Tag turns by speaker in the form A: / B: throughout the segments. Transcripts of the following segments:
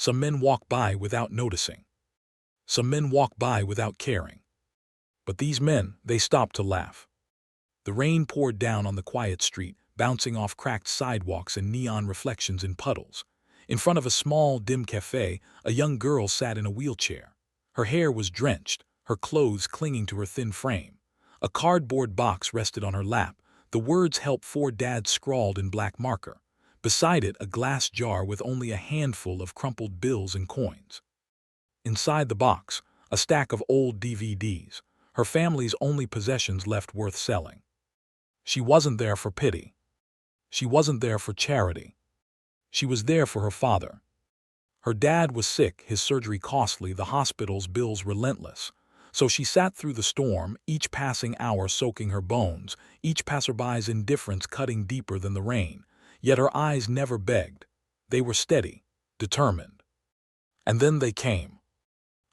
A: Some men walk by without noticing. Some men walk by without caring. But these men, they stopped to laugh. The rain poured down on the quiet street, bouncing off cracked sidewalks and neon reflections in puddles. In front of a small, dim café, a young girl sat in a wheelchair. Her hair was drenched, her clothes clinging to her thin frame. A cardboard box rested on her lap, the words "Help for Dad" scrawled in black marker. Beside it, a glass jar with only a handful of crumpled bills and coins. Inside the box, a stack of old DVDs, her family's only possessions left worth selling. She wasn't there for pity. She wasn't there for charity. She was there for her father. Her dad was sick, his surgery costly, the hospital's bills relentless. So she sat through the storm, each passing hour soaking her bones, each passerby's indifference cutting deeper than the rain. Yet her eyes never begged. They were steady, determined. And then they came.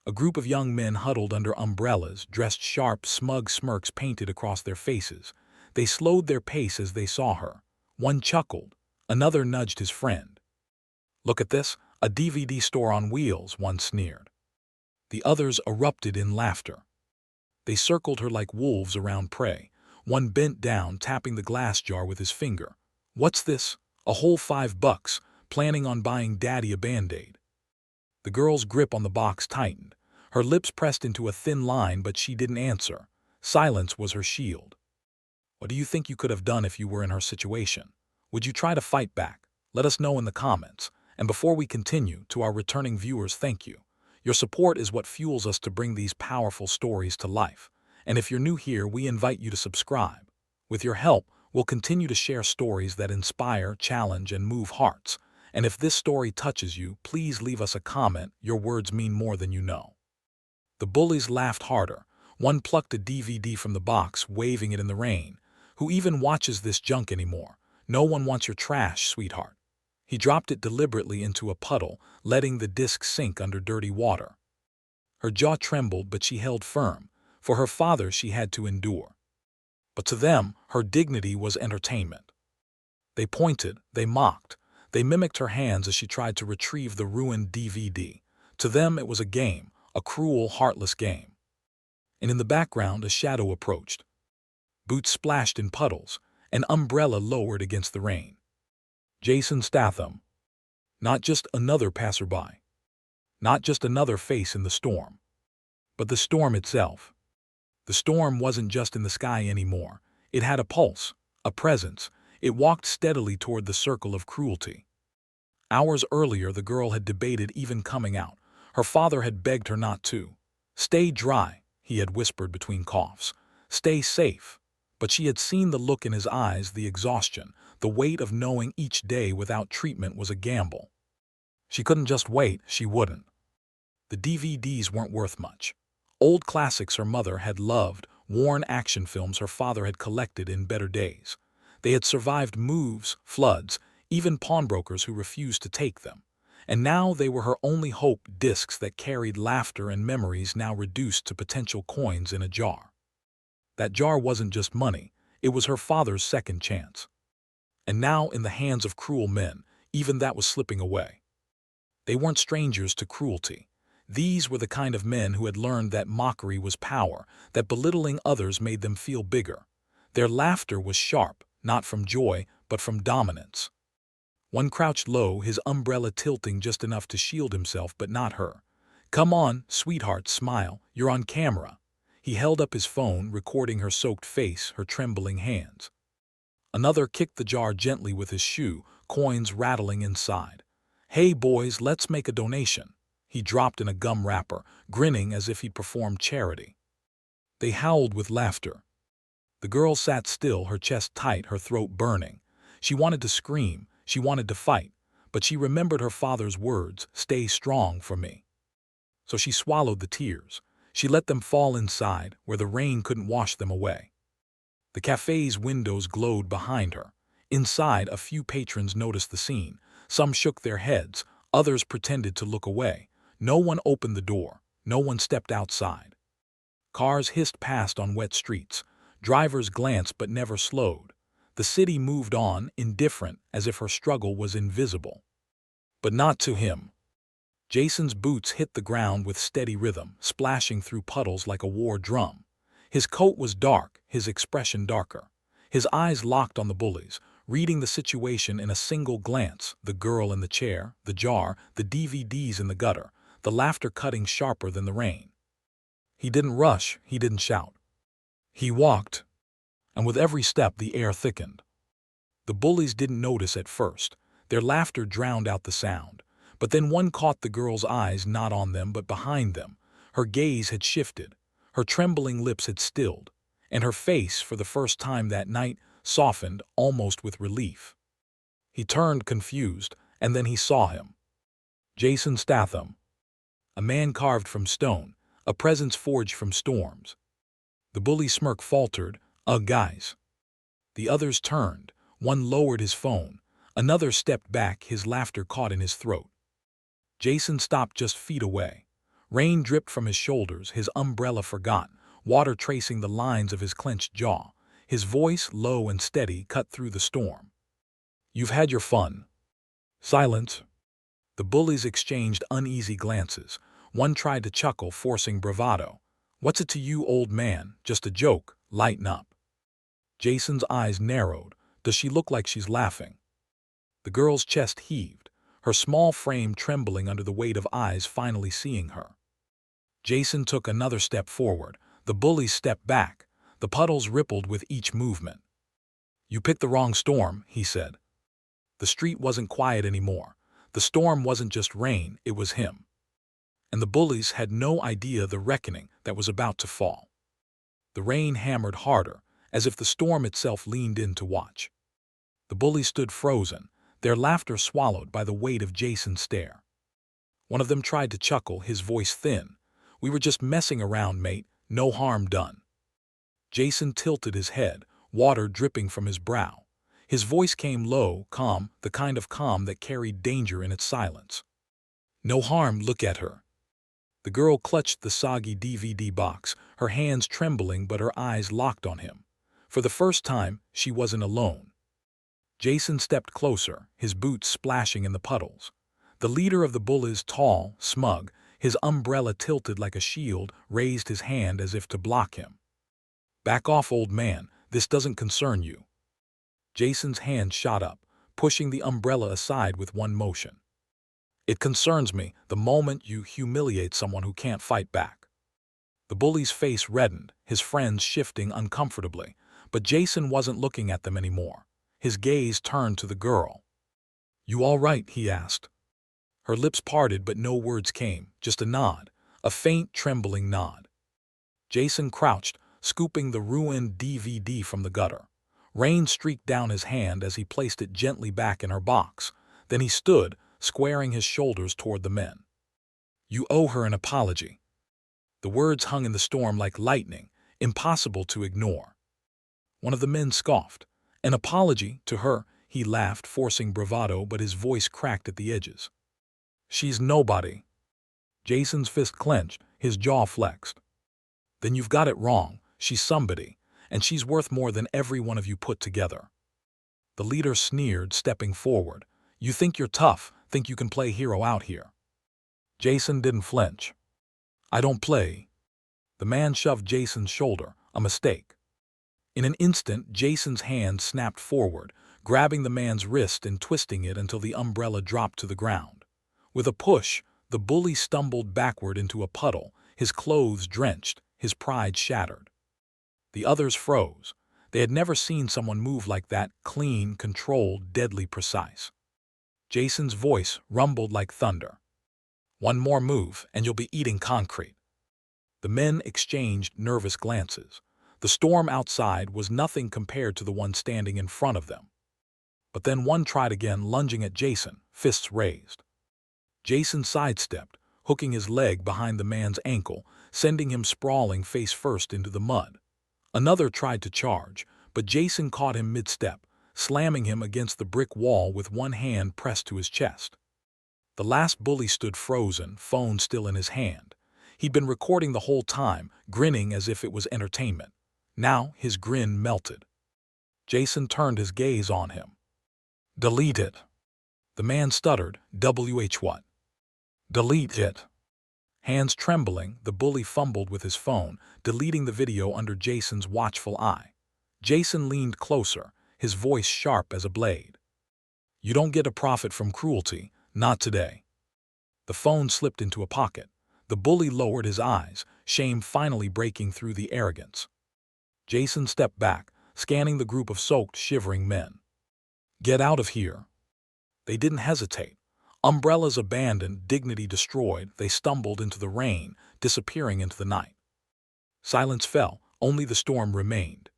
A: A group of young men huddled under umbrellas, dressed sharp, smug smirks painted across their faces. They slowed their pace as they saw her. One chuckled. Another nudged his friend. "Look at this, a DVD store on wheels," one sneered. The others erupted in laughter. They circled her like wolves around prey. One bent down, tapping the glass jar with his finger. "What's this? A whole $5, planning on buying Daddy a Band-Aid." The girl's grip on the box tightened. Her lips pressed into a thin line, but she didn't answer. Silence was her shield. What do you think you could have done if you were in her situation? Would you try to fight back? Let us know in the comments. And before we continue, to our returning viewers, thank you. Your support is what fuels us to bring these powerful stories to life. And if you're new here, we invite you to subscribe. With your help, we'll continue to share stories that inspire, challenge, and move hearts. And if this story touches you, please leave us a comment. Your words mean more than you know. The bullies laughed harder. One plucked a DVD from the box, waving it in the rain. "Who even watches this junk anymore? No one wants your trash, sweetheart." He dropped it deliberately into a puddle, letting the disc sink under dirty water. Her jaw trembled, but she held firm. For her father, she had to endure. But to them, her dignity was entertainment. They pointed, they mocked. They mimicked her hands as she tried to retrieve the ruined DVD. To them, it was a game, a cruel, heartless game. And in the background, a shadow approached. Boots splashed in puddles, an umbrella lowered against the rain. Jasonstatham. Not just another passerby. Not just another face in the storm. But the storm itself. The storm wasn't just in the sky anymore. It had a pulse, a presence. It walked steadily toward the circle of cruelty. Hours earlier, the girl had debated even coming out. Her father had begged her not to. "Stay dry," he had whispered between coughs. "Stay safe." But she had seen the look in his eyes, the exhaustion, the weight of knowing each day without treatment was a gamble. She couldn't just wait, she wouldn't. The DVDs weren't worth much. Old classics her mother had loved, worn action films her father had collected in better days. They had survived moves, floods, even pawnbrokers who refused to take them. And now they were her only hope, discs that carried laughter and memories now reduced to potential coins in a jar. That jar wasn't just money, it was her father's second chance. And now, in the hands of cruel men, even that was slipping away. They weren't strangers to cruelty. These were the kind of men who had learned that mockery was power, that belittling others made them feel bigger. Their laughter was sharp, not from joy, but from dominance. One crouched low, his umbrella tilting just enough to shield himself, but not her. "Come on, sweetheart, smile, you're on camera." He held up his phone, recording her soaked face, her trembling hands. Another kicked the jar gently with his shoe, coins rattling inside. "Hey boys, let's make a donation." He dropped in a gum wrapper, grinning as if he'd performed charity. They howled with laughter. The girl sat still, her chest tight, her throat burning. She wanted to scream, she wanted to fight, but she remembered her father's words, "Stay strong for me." So she swallowed the tears. She let them fall inside, where the rain couldn't wash them away. The café's windows glowed behind her. Inside, a few patrons noticed the scene. Some shook their heads, others pretended to look away. No one opened the door. No one stepped outside. Cars hissed past on wet streets. Drivers glanced but never slowed. The city moved on, indifferent, as if her struggle was invisible. But not to him. Jason's boots hit the ground with steady rhythm, splashing through puddles like a war drum. His coat was dark, his expression darker. His eyes locked on the bullies, reading the situation in a single glance: the girl in the chair, the jar, the DVDs in the gutter, the laughter cutting sharper than the rain. He didn't rush, he didn't shout. He walked, and with every step the air thickened. The bullies didn't notice at first. Their laughter drowned out the sound. But then one caught the girl's eyes not on them but behind them. Her gaze had shifted, her trembling lips had stilled, and her face, for the first time that night, softened almost with relief. He turned confused, and then he saw him. Jasonstatham, a man carved from stone, a presence forged from storms. The bully's smirk faltered. Guys." The others turned. One lowered his phone. Another stepped back, his laughter caught in his throat. Jason stopped just feet away. Rain dripped from his shoulders, his umbrella forgotten, water tracing the lines of his clenched jaw. His voice, low and steady, cut through the storm. "You've had your fun." Silence. The bullies exchanged uneasy glances. One tried to chuckle, forcing bravado. "What's it to you, old man? Just a joke. Lighten up." Jason's eyes narrowed. Does she look like she's laughing? The girl's chest heaved, her small frame trembling under the weight of eyes finally seeing her. Jason took another step forward. The bullies stepped back. The puddles rippled with each movement. "You picked the wrong storm," he said. The street wasn't quiet anymore. The storm wasn't just rain, it was him. And the bullies had no idea the reckoning that was about to fall. The rain hammered harder, as if the storm itself leaned in to watch. The bullies stood frozen, their laughter swallowed by the weight of Jason's stare. One of them tried to chuckle, his voice thin. "We were just messing around, mate. No harm done." Jason tilted his head, water dripping from his brow. His voice came low, calm, the kind of calm that carried danger in its silence. "No harm, look at her." The girl clutched the soggy DVD box, her hands trembling but her eyes locked on him. For the first time, she wasn't alone. Jason stepped closer, his boots splashing in the puddles. The leader of the bullies, tall, smug, his umbrella tilted like a shield, raised his hand as if to block him. "Back off, old man. This doesn't concern you." Jason's hand shot up, pushing the umbrella aside with one motion. "It concerns me, the moment you humiliate someone who can't fight back." The bully's face reddened, his friends shifting uncomfortably, but Jason wasn't looking at them anymore. His gaze turned to the girl. "You all right?" he asked. Her lips parted but no words came, just a nod, a faint, trembling nod. Jason crouched, scooping the ruined DVD from the gutter. Rain streaked down his hand as he placed it gently back in her box. Then he stood, squaring his shoulders toward the men. "You owe her an apology." The words hung in the storm like lightning, impossible to ignore. One of the men scoffed. "An apology to her?" He laughed, forcing bravado, but his voice cracked at the edges. "She's nobody." Jason's fist clenched, his jaw flexed. "Then you've got it wrong. She's somebody, and she's worth more than every one of you put together." The leader sneered, stepping forward. "You think you're tough, think you can play hero out here." Jason didn't flinch. "I don't play." The man shoved Jason's shoulder, a mistake. In an instant, Jason's hand snapped forward, grabbing the man's wrist and twisting it until the umbrella dropped to the ground. With a push, the bully stumbled backward into a puddle, his clothes drenched, his pride shattered. The others froze. They had never seen someone move like that, clean, controlled, deadly precise. Jason's voice rumbled like thunder. "One more move, and you'll be eating concrete." The men exchanged nervous glances. The storm outside was nothing compared to the one standing in front of them. But then one tried again, lunging at Jason, fists raised. Jason sidestepped, hooking his leg behind the man's ankle, sending him sprawling face first into the mud. Another tried to charge, but Jason caught him mid-step, slamming him against the brick wall with one hand pressed to his chest. The last bully stood frozen, phone still in his hand. He'd been recording the whole time, grinning as if it was entertainment. Now his grin melted. Jason turned his gaze on him. "Delete it." The man stuttered, "WH what?" Delete it. Hands trembling, the bully fumbled with his phone, deleting the video under Jason's watchful eye. Jason leaned closer, his voice sharp as a blade. You don't get a profit from cruelty, not today. The phone slipped into a pocket. The bully lowered his eyes, shame finally breaking through the arrogance. Jason stepped back, scanning the group of soaked, shivering men. Get out of here. They didn't hesitate. Umbrellas abandoned, dignity destroyed, they stumbled into the rain, disappearing into the night. Silence fell, only the storm remained.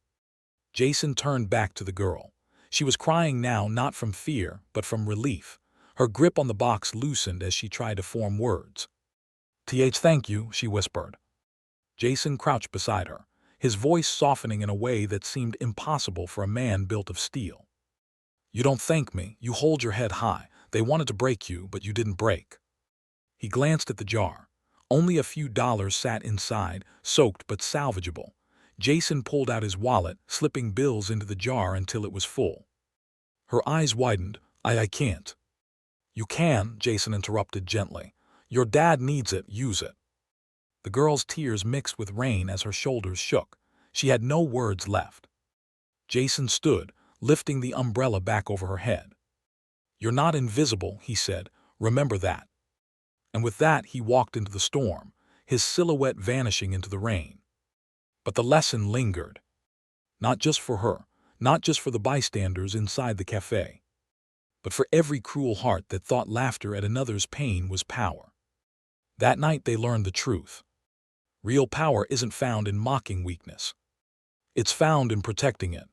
A: Jason turned back to the girl. She was crying now not from fear, but from relief. Her grip on the box loosened as she tried to form words. Thank you, she whispered. Jason crouched beside her, his voice softening in a way that seemed impossible for a man built of steel. You don't thank me, you hold your head high. They wanted to break you, but you didn't break. He glanced at the jar. Only a few dollars sat inside, soaked but salvageable. Jason pulled out his wallet, slipping bills into the jar until it was full. Her eyes widened. I can't. You can, Jason interrupted gently. Your dad needs it, use it. The girl's tears mixed with rain as her shoulders shook. She had no words left. Jason stood, lifting the umbrella back over her head. You're not invisible, he said. Remember that. And with that, he walked into the storm, his silhouette vanishing into the rain. But the lesson lingered. Not just for her, not just for the bystanders inside the café, but for every cruel heart that thought laughter at another's pain was power. That night they learned the truth. Real power isn't found in mocking weakness. It's found in protecting it.